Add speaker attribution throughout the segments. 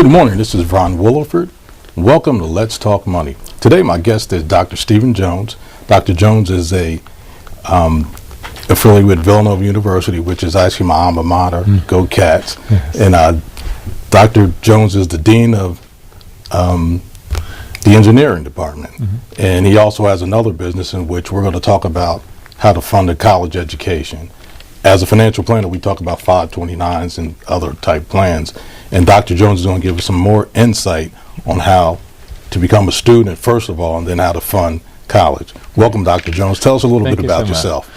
Speaker 1: Good morning, this is Ron Williford. Welcome to Let's Talk Money. Today my guest is Dr. Stephen Jones. Dr. Jones is a affiliate with Villanova University, which is actually my alma mater, Go Cats.
Speaker 2: Yes.
Speaker 1: And Dr. Jones is the Dean of the Engineering Department. And he also has another business in which we're going to talk about how to fund a college education. As a financial planner, we talk about 529s and other type plans. And Dr. Jones is going to give us some more insight on how to become a student, first of all, and then how to fund college. Welcome, Dr. Jones. Tell us a little bit about yourself.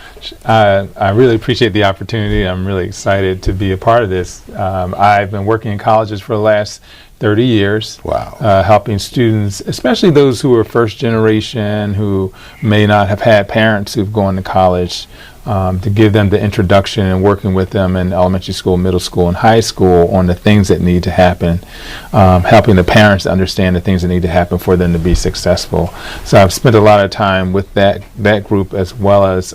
Speaker 2: I really appreciate the opportunity. I'm really excited to be a part of this. I've been working in colleges for the last 30 years.
Speaker 1: Wow.
Speaker 2: Helping students, especially those who are first generation, who may not have had parents who've gone to college, to give them the introduction and working with them in elementary school, middle school, and high school on the things that need to happen, helping the parents to understand the things that need to happen for them to be successful. So I've spent a lot of time with that group, as well as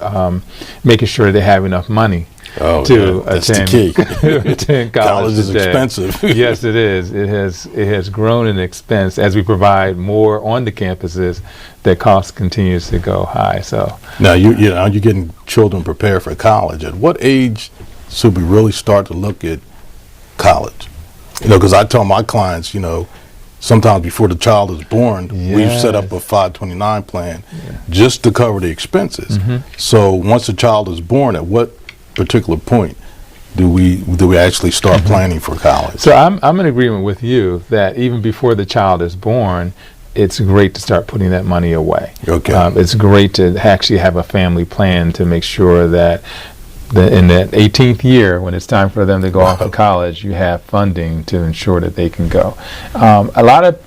Speaker 2: making sure they have enough money to attend college
Speaker 1: is
Speaker 2: today.
Speaker 1: Expensive.
Speaker 2: Yes, it is. It has grown in expense as we provide more on the campuses. That cost continues to go high. So
Speaker 1: now you're getting children prepared for college. At what age should we really start to look at college? Because I tell my clients, sometimes before the child is born, we've set up a 529 plan just to cover the expenses. So once the child is born, at what particular point do we actually start planning for college?
Speaker 2: So I'm in agreement with you that even before the child is born, it's great to start putting that money away.
Speaker 1: Okay.
Speaker 2: It's great to actually have a family plan to make sure that in that 18th year, when it's time for them to go off to college, you have funding to ensure that they can go. A lot of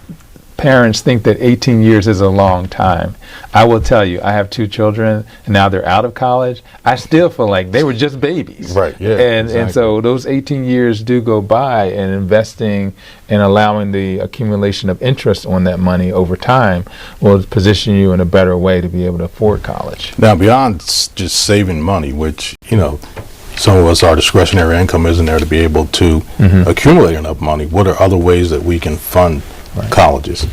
Speaker 2: parents think that 18 years is a long time. I will tell you, I have 2 children, and now they're out of college. I still feel like they were just babies.
Speaker 1: Right, yeah.
Speaker 2: And so those 18 years do go by, and investing and allowing the accumulation of interest on that money over time will position you in a better way to be able to afford college.
Speaker 1: Now, beyond just saving money, which, some of us, our discretionary income isn't there to be able to accumulate enough money, what are other ways that we can fund colleges?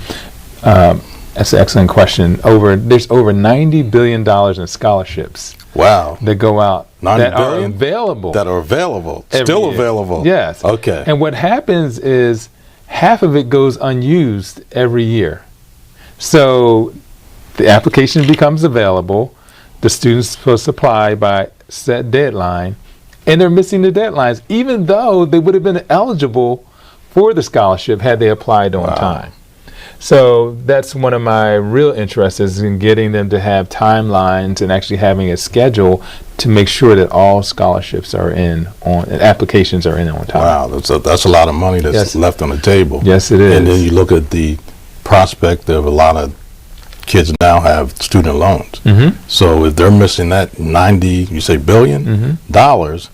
Speaker 2: That's an excellent question. There's over $90 billion in scholarships.
Speaker 1: Wow.
Speaker 2: That go out that
Speaker 1: billion?
Speaker 2: Are available.
Speaker 1: That are available.
Speaker 2: Every
Speaker 1: Still
Speaker 2: year.
Speaker 1: available.
Speaker 2: Yes.
Speaker 1: Okay.
Speaker 2: And what happens is half of it goes unused every year. So the application becomes available. The student's supposed to apply by set deadline, and they're missing the deadlines, even though they would have been eligible for the scholarship had they applied on time. So that's one of my real interests, is in getting them to have timelines and actually having a schedule to make sure that all scholarships are in on and applications are in on time.
Speaker 1: Wow, that's a lot of money that's left on the table.
Speaker 2: Yes, it is.
Speaker 1: And then you look at the prospect of a lot of kids now have student loans. So if they're missing that billion dollars,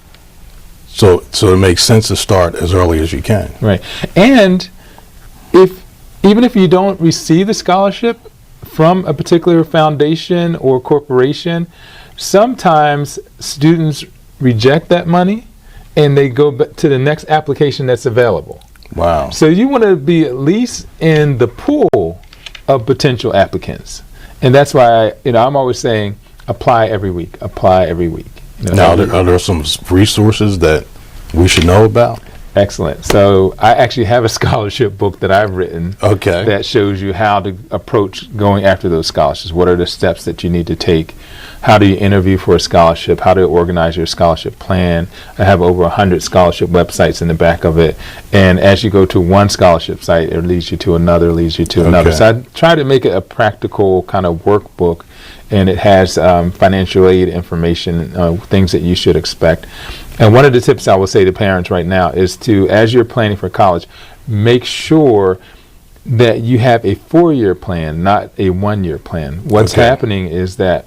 Speaker 1: so it makes sense to start as early as you can.
Speaker 2: Right. And even if you don't receive the scholarship from a particular foundation or corporation, sometimes students reject that money and they go to the next application that's available.
Speaker 1: Wow.
Speaker 2: So you want to be at least in the pool of potential applicants. And that's why I'm always saying apply every week. Now,
Speaker 1: are there some resources that we should know about?
Speaker 2: Excellent. So I actually have a scholarship book that I've written that shows you how to approach going after those scholarships. What are the steps that you need to take? How do you interview for a scholarship? How to organize your scholarship plan? I have over 100 scholarship websites in the back of it. And as you go to one scholarship site, it leads you to another, So I try to make it a practical kind of workbook, and it has financial aid information, things that you should expect. And one of the tips I will say to parents right now is to, as you're planning for college, make sure that you have a 4-year plan, not a 1-year plan. What's happening is that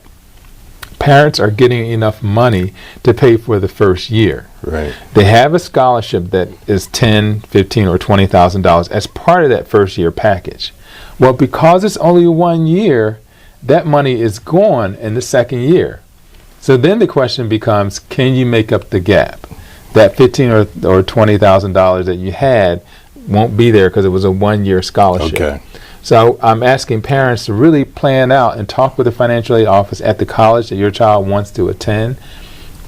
Speaker 2: parents are getting enough money to pay for the first year.
Speaker 1: Right.
Speaker 2: They have a scholarship that is $10,000, $15,000, or $20,000 as part of that first year package. Well, because it's only 1 year, that money is gone in the second year. So then the question becomes, can you make up the gap? That $15,000 or $20,000 that you had won't be there because it was a one-year scholarship.
Speaker 1: Okay.
Speaker 2: So I'm asking parents to really plan out and talk with the financial aid office at the college that your child wants to attend.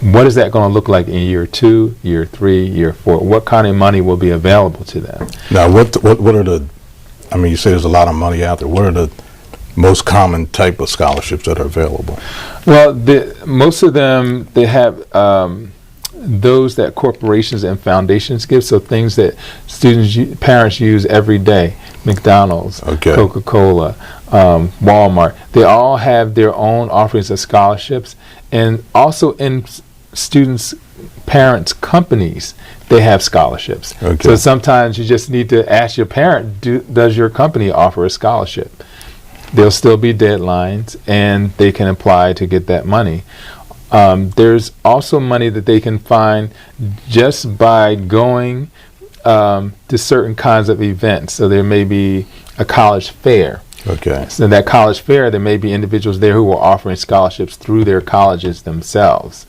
Speaker 2: What is that going to look like in year 2, year 3, year 4? What kind of money will be available to them?
Speaker 1: Now, what are the, I mean, you say there's a lot of money out there. What are the most common type of scholarships that are available?
Speaker 2: Well, most of them, they have those that corporations and foundations give, so things that parents use every day. McDonald's,
Speaker 1: okay.
Speaker 2: Coca-Cola, Walmart. They all have their own offerings of scholarships. And also in students' parents' companies, they have scholarships.
Speaker 1: Okay.
Speaker 2: So sometimes you just need to ask your parent, does your company offer a scholarship? There'll still be deadlines, and they can apply to get that money. There's also money that they can find just by going to certain kinds of events. So there may be a college fair.
Speaker 1: Okay.
Speaker 2: So that college fair, there may be individuals there who are offering scholarships through their colleges themselves.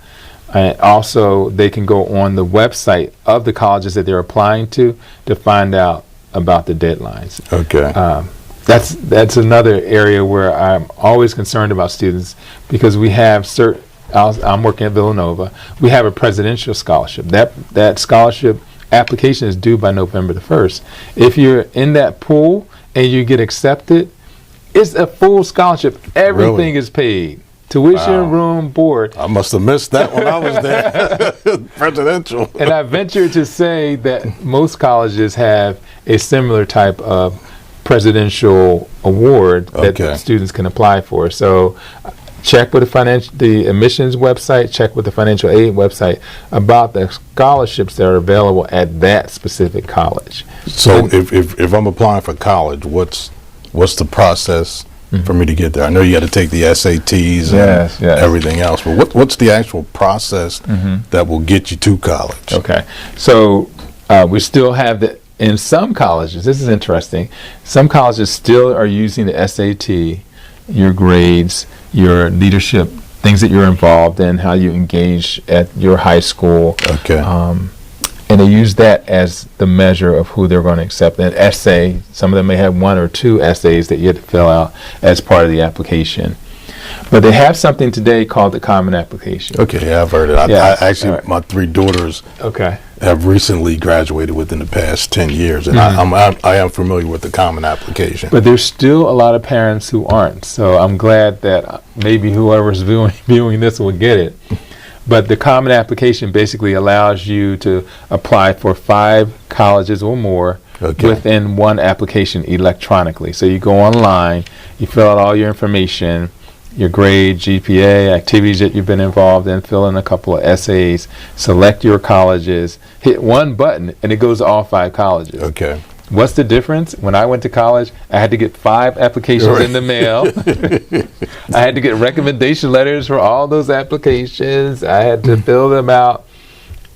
Speaker 2: And also, they can go on the website of the colleges that they're applying to find out about the deadlines.
Speaker 1: Okay.
Speaker 2: That's another area where I'm always concerned about students, because we have I'm working at Villanova. We have a presidential scholarship. That scholarship application is due by November the 1st. If you're in that pool and you get accepted, it's a full scholarship. Everything is paid. Tuition, room, board.
Speaker 1: I must have missed that when I was there. Presidential.
Speaker 2: And I venture to say that most colleges have a similar type of presidential award that students can apply for. So check with the admissions website, check with the financial aid website about the scholarships that are available at that specific college.
Speaker 1: So if I'm applying for college, what's the process for me to get there? I know you got to take the SATs and everything else, but what's the actual process that will get you to college?
Speaker 2: Okay, so we still have in some colleges, this is interesting, some colleges still are using the SAT, your grades, your leadership, things that you're involved in, how you engage at your high school.
Speaker 1: Okay.
Speaker 2: And they use that as the measure of who they're going to accept. An essay, some of them may have 1 or 2 essays that you have to fill out as part of the application. But they have something today called the Common Application.
Speaker 1: Okay, yeah, I've heard it. I my 3 daughters have recently graduated within the past 10 years, and I am familiar with the Common Application.
Speaker 2: But there's still a lot of parents who aren't, so I'm glad that maybe whoever's viewing this will get it. But the Common Application basically allows you to apply for 5 colleges or more within one application electronically. So you go online, you fill out all your information, your grade, GPA, activities that you've been involved in, fill in a couple of essays, select your colleges, hit one button, and it goes to all 5 colleges.
Speaker 1: Okay.
Speaker 2: What's the difference? When I went to college, I had to get 5 applications in the mail. I had to get recommendation letters for all those applications. I had to fill them out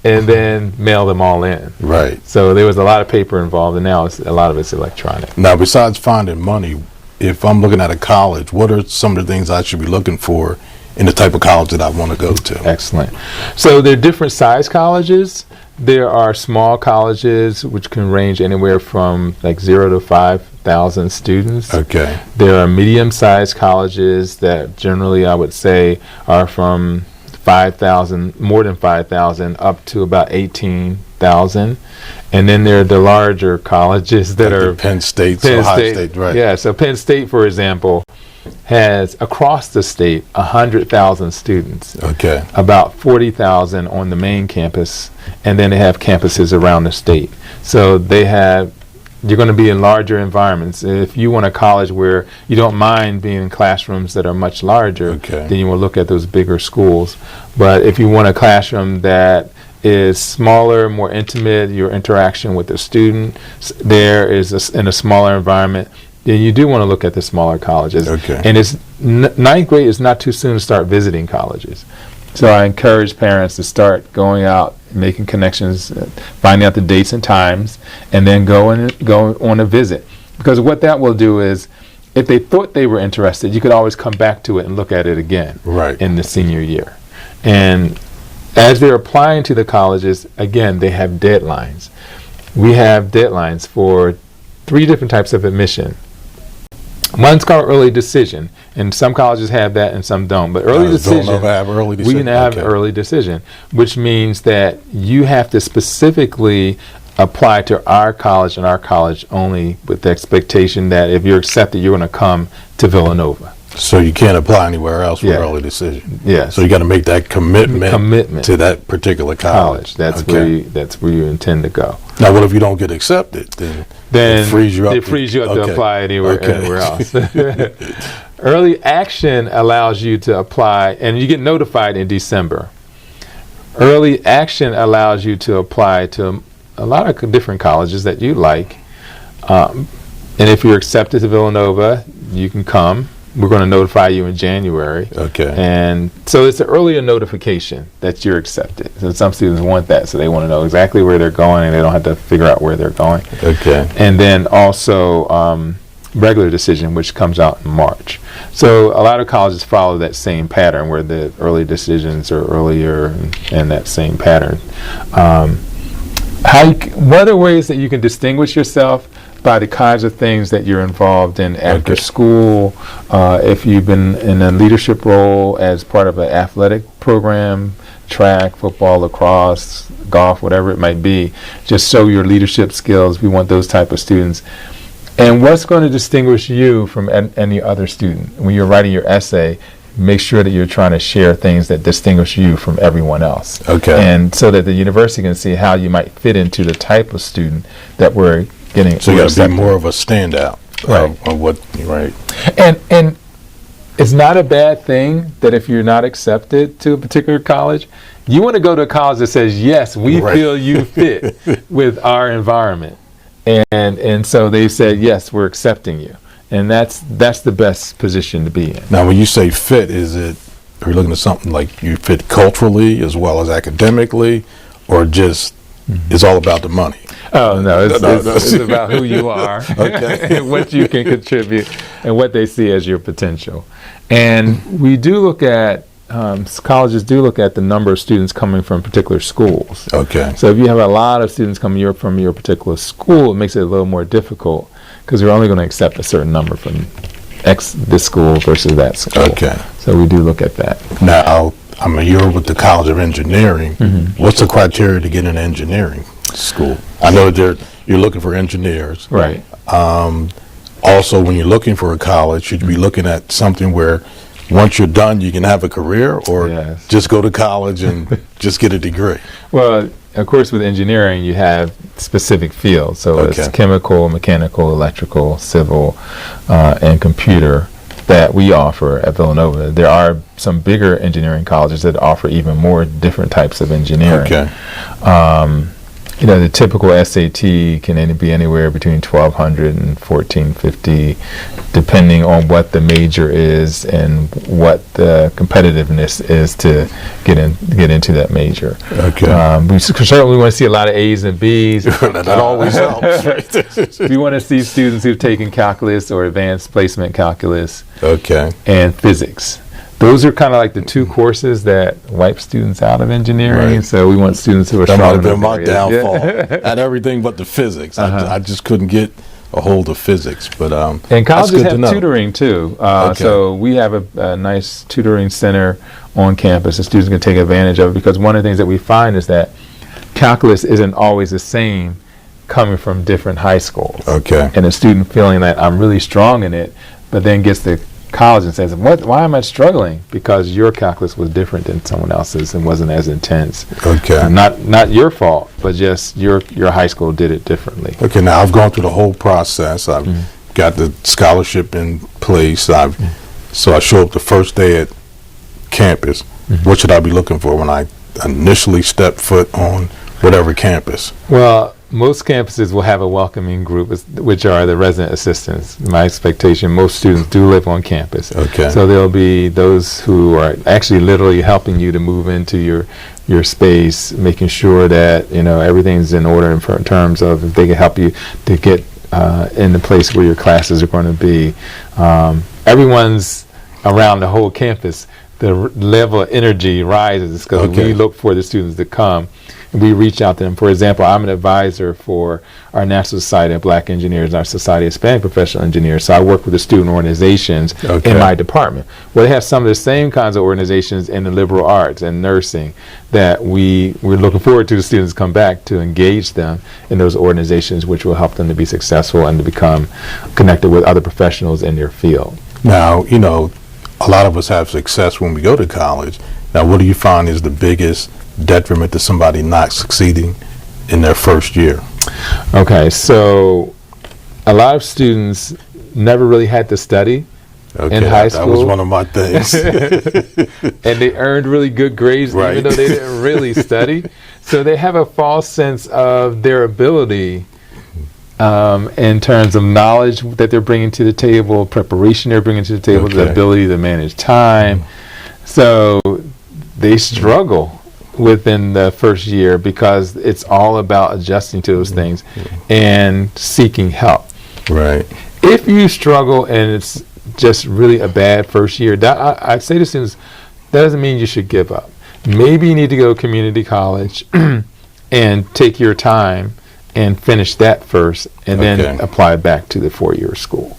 Speaker 2: and then mail them all in.
Speaker 1: Right.
Speaker 2: So there was a lot of paper involved, and now a lot of it's electronic.
Speaker 1: Now, besides finding money, if I'm looking at a college, what are some of the things I should be looking for in the type of college that I want to go to?
Speaker 2: Excellent. So there are different size colleges. There are small colleges which can range anywhere from like 0 to 5,000 students.
Speaker 1: Okay.
Speaker 2: There are medium-sized colleges that generally I would say are from 5,000, more than 5,000, up to about 18,000. And then there are the larger colleges that are
Speaker 1: Penn State, Ohio State, right?
Speaker 2: Yeah, so Penn State, for example, has across the state 100,000 students.
Speaker 1: Okay.
Speaker 2: About 40,000 on the main campus, and then they have campuses around the state. So you're going to be in larger environments. If you want a college where you don't mind being in classrooms that are much larger, then you will look at those bigger schools. But if you want a classroom that is smaller, more intimate, your interaction with the student there is in a smaller environment, then you do want to look at the smaller colleges.
Speaker 1: Okay.
Speaker 2: And it's 9th grade is not too soon to start visiting colleges. So I encourage parents to start going out, making connections, finding out the dates and times, and then go on a visit. Because what that will do is, if they thought they were interested, you could always come back to it and look at it again in the senior year. And as they're applying to the colleges, again, they have deadlines. we have deadlines for 3 different types of admission. One's called early decision, and some colleges have that and some don't. But early decision, we now have early decision, which means that you have to specifically apply to our college and our college only, with the expectation that if you're accepted, you're going to come to Villanova.
Speaker 1: So you can't apply anywhere else for early decision.
Speaker 2: Yes.
Speaker 1: So you got to make that commitment to that particular college.
Speaker 2: That's where you intend to go.
Speaker 1: Now, what if you don't get accepted? Then it frees you up.
Speaker 2: It frees you up to apply anywhere else. Early action allows you to apply, and you get notified in December. Early action allows you to apply to a lot of different colleges that you like. And if you're accepted to Villanova, you can come. We're going to notify you in January.
Speaker 1: Okay.
Speaker 2: And so it's an earlier notification that you're accepted. So some students want that, so they want to know exactly where they're going, and they don't have to figure out where they're going.
Speaker 1: Okay.
Speaker 2: And then also regular decision, which comes out in March. So a lot of colleges follow that same pattern, where the early decisions are earlier and that same pattern. What are ways that you can distinguish yourself by the kinds of things that you're involved in after school? If you've been in a leadership role as part of an athletic program, track, football, lacrosse, golf, whatever it might be, just show your leadership skills. We want those type of students. And what's going to distinguish you from any other student? When you're writing your essay, make sure that you're trying to share things that distinguish you from everyone else.
Speaker 1: Okay.
Speaker 2: And so that the university can see how you might fit into the type of student that we're getting.
Speaker 1: So you got to be more of a standout.
Speaker 2: Right. And it's not a bad thing that if you're not accepted to a particular college, you want to go to a college that says, yes, we feel you fit with our environment. And so they said, yes, we're accepting you. And that's the best position to be in.
Speaker 1: Now, when you say fit, are you looking at something like you fit culturally as well as academically, or just it's all about the money?
Speaker 2: Oh, no, it's about who you are, and what you can contribute, and what they see as your potential. And we do look at, colleges do look at the number of students coming from particular schools.
Speaker 1: Okay.
Speaker 2: So if you have a lot of students coming from your particular school, it makes it a little more difficult, because we're only going to accept a certain number from this school versus that school.
Speaker 1: Okay.
Speaker 2: So we do look at that.
Speaker 1: Now, you're with the College of Engineering. What's the criteria to get an engineering school? I know that you're looking for engineers.
Speaker 2: Right.
Speaker 1: Also, when you're looking for a college, should you be looking at something where once you're done, you can have a career, or just go to college and just get a degree?
Speaker 2: Well, of course, with engineering, you have specific fields. So it's chemical, mechanical, electrical, civil, and computer that we offer at Villanova. There are some bigger engineering colleges that offer even more different types of engineering.
Speaker 1: Okay.
Speaker 2: The typical SAT can be anywhere between 1,200 and 1,450, depending on what the major is and what the competitiveness is to get into that major.
Speaker 1: Okay.
Speaker 2: We certainly want to see a lot of A's and B's.
Speaker 1: That always helps.
Speaker 2: We want to see students who've taken calculus or advanced placement calculus.
Speaker 1: Okay.
Speaker 2: And physics. Those are kind of like the 2 courses that wipe students out of engineering. Right. So we want students who are strong.
Speaker 1: That might have been my downfall. At everything but the physics. I just couldn't get a hold of physics. But
Speaker 2: and colleges have tutoring too. So we have a nice tutoring center on campus. The students can take advantage of it, because one of the things that we find is that calculus isn't always the same coming from different high schools.
Speaker 1: Okay.
Speaker 2: And a student feeling that I'm really strong in it, but then gets to college and says, why am I struggling? Because your calculus was different than someone else's and wasn't as intense.
Speaker 1: Okay.
Speaker 2: Not your fault, but just your high school did it differently.
Speaker 1: Okay, now I've gone through the whole process. I've got the scholarship in place. So I show up the first day at campus. What should I be looking for when I initially step foot on whatever campus?
Speaker 2: Well, most campuses will have a welcoming group, which are the resident assistants. My expectation, most students do live on campus.
Speaker 1: Okay.
Speaker 2: So there'll be those who are actually literally helping you to move into your space, making sure that everything's in order in terms of if they can help you to get in the place where your classes are going to be. Everyone's around the whole campus. The level of energy rises because we look for the students to come. we reach out to them. For example, I'm an advisor for our National Society of Black Engineers and our Society of Hispanic Professional Engineers, so I work with the student organizations in my department. Well, they have some of the same kinds of organizations in the liberal arts and nursing that we're looking forward to the students come back to engage them in those organizations, which will help them to be successful and to become connected with other professionals in their field.
Speaker 1: Now, you know, a lot of us have success when we go to college. Now, what do you find is the biggest detriment to somebody not succeeding in their first year?
Speaker 2: Okay, so a lot of students never really had to study in high school.
Speaker 1: That was one of my things.
Speaker 2: And they earned really good grades even though they didn't really study. So they have a false sense of their ability in terms of knowledge that they're bringing to the table, preparation they're bringing to the table, the ability to manage time. So they struggle within the first year because it's all about adjusting to those things and seeking help.
Speaker 1: Right.
Speaker 2: If you struggle and it's just really a bad first year, I say to students, that doesn't mean you should give up. Maybe you need to go to community college and take your time and finish that first and then apply back to the four-year school.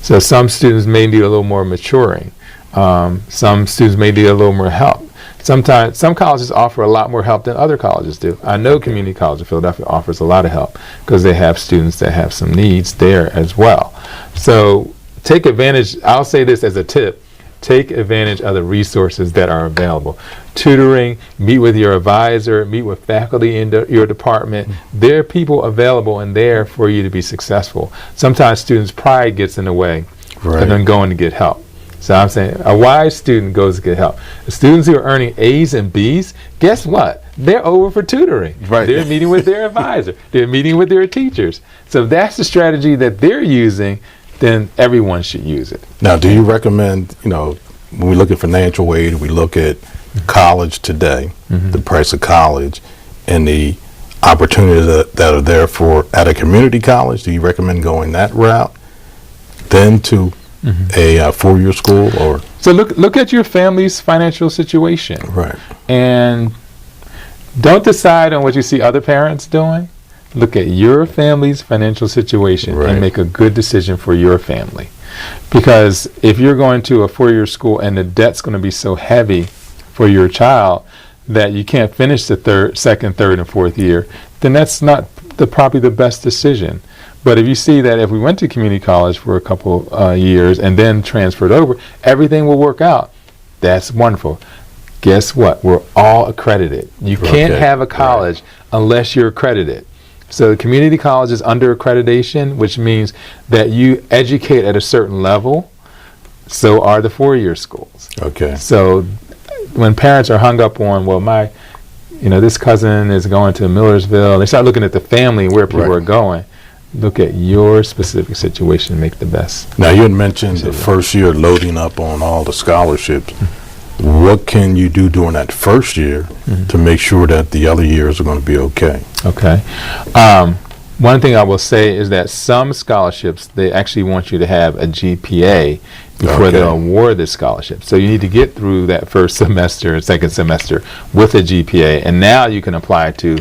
Speaker 2: So some students may need a little more maturing. Some students may need a little more help. Sometimes some colleges offer a lot more help than other colleges do. I know Community College of Philadelphia offers a lot of help because they have students that have some needs there as well. So take advantage, I'll say this as a tip, take advantage of the resources that are available. Tutoring, meet with your advisor, meet with faculty in your department. There are people available and there for you to be successful. Sometimes students' pride gets in the way of them going to get help. So I'm saying a wise student goes to get help. The students who are earning A's and B's, guess what? They're over for tutoring. They're meeting with their advisor. They're meeting with their teachers. So if that's the strategy that they're using, then everyone should use it.
Speaker 1: Now, do you recommend, you know, when we look at financial aid, we look at college today, the price of college, and the opportunities that are there for at a community college? Do you recommend going that route, then to a four-year school? Or
Speaker 2: so look at your family's financial situation, and don't decide on what you see other parents doing. Look at your family's financial situation and make a good decision for your family. Because if you're going to a four-year school and the debt's going to be so heavy for your child that you can't finish the second, third, and fourth year, then that's not probably the best decision. But if you see that if we went to community college for a couple years and then transferred over, everything will work out, that's wonderful. Guess what? We're all accredited. You can't have a college unless you're accredited. So the community college is under accreditation, which means that you educate at a certain level. So are the four-year schools. So when parents are hung up on, well, this cousin is going to Millersville, they start looking at the family and where people are going. Look at your specific situation and make the best.
Speaker 1: Now, you had mentioned the first year loading up on all the scholarships. What can you do during that first year to make sure that the other years are going to be okay?
Speaker 2: One thing I will say is that some scholarships, they actually want you to have a GPA before they'll award the scholarship. So you need to get through that first semester and second semester with a GPA, and now you can apply to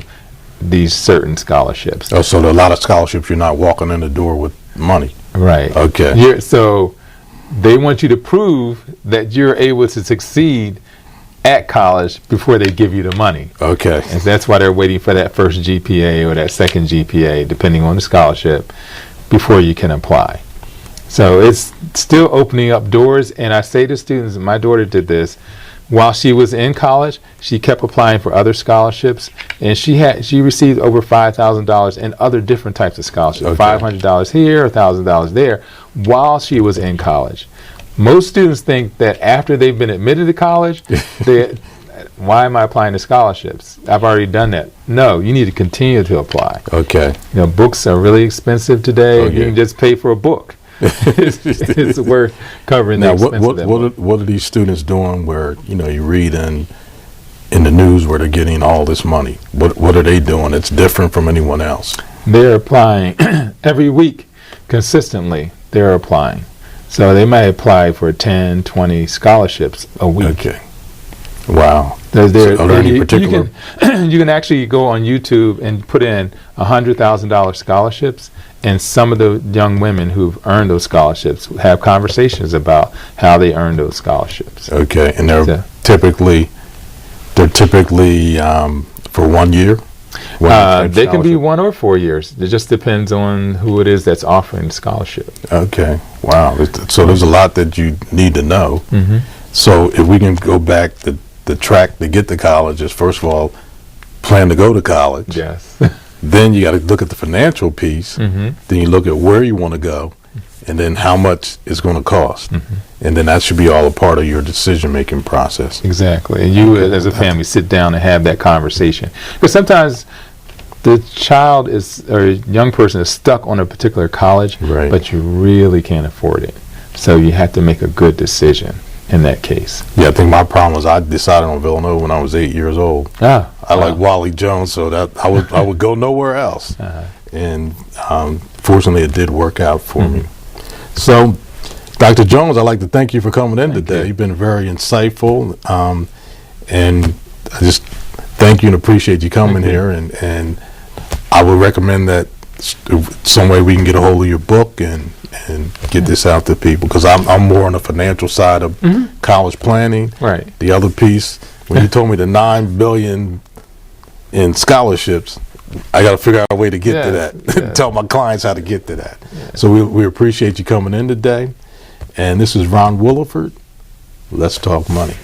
Speaker 2: these certain scholarships.
Speaker 1: So there are a lot of scholarships you're not walking in the door with money.
Speaker 2: So they want you to prove that you're able to succeed at college before they give you the money. And that's why they're waiting for that first GPA or that second GPA, depending on the scholarship, before you can apply. So it's still opening up doors, and I say to students, my daughter did this, while she was in college, she kept applying for other scholarships, and she received over $5,000 in other different types of scholarships, $500 here, $1,000 there, while she was in college. Most students think that after they've been admitted to college, why am I applying to scholarships? I've already done that. No, you need to continue to apply. Books are really expensive today. You can just pay for a book. It's worth covering the expense of that book.
Speaker 1: What are these students doing where, you read in the news where they're getting all this money? What are they doing? It's different from anyone else.
Speaker 2: They're applying every week consistently. They're applying. So they might apply for 10, 20 scholarships a week.
Speaker 1: Wow.
Speaker 2: Are there
Speaker 1: any particular?
Speaker 2: You can actually go on YouTube and put in $100,000 scholarships, and some of the young women who've earned those scholarships have conversations about how they earned those scholarships.
Speaker 1: Okay, and they're typically for 1 year.
Speaker 2: They can be 1 or 4 years. It just depends on who it is that's offering the scholarship.
Speaker 1: Okay, wow. So there's a lot that you need to know. Mm-hmm. So if we can go back, the track to get to college is, first of all, plan to go to college.
Speaker 2: Yes.
Speaker 1: Then you got to look at the financial piece. Mm-hmm. Then you look at where you want to go, and then how much it's going to cost. Mm-hmm. And then that should be all a part of your decision-making process.
Speaker 2: Exactly. And you, as a family, sit down and have that conversation. Because sometimes the child or a young person is stuck on a particular college,
Speaker 1: right,
Speaker 2: but you really can't afford it. So you have to make a good decision in that case.
Speaker 1: Yeah, I think my problem was I decided on Villanova when I was 8 years old. I like Wally Jones, so that I would go nowhere else. Uh-huh. And fortunately, it did work out for me. So, Dr. Jones, I'd like to thank you for coming in today. You've been very insightful, and I just thank you and appreciate you coming here. And I would recommend that some way we can get a hold of your book and get this out to people, because I'm more on the financial side of college planning.
Speaker 2: Right.
Speaker 1: The other piece, when you told me the $9 billion in scholarships, I got to figure out a way to get to that. Tell my clients how to get to that. Yeah. So we appreciate you coming in today. And this is Ron Williford. Let's talk money.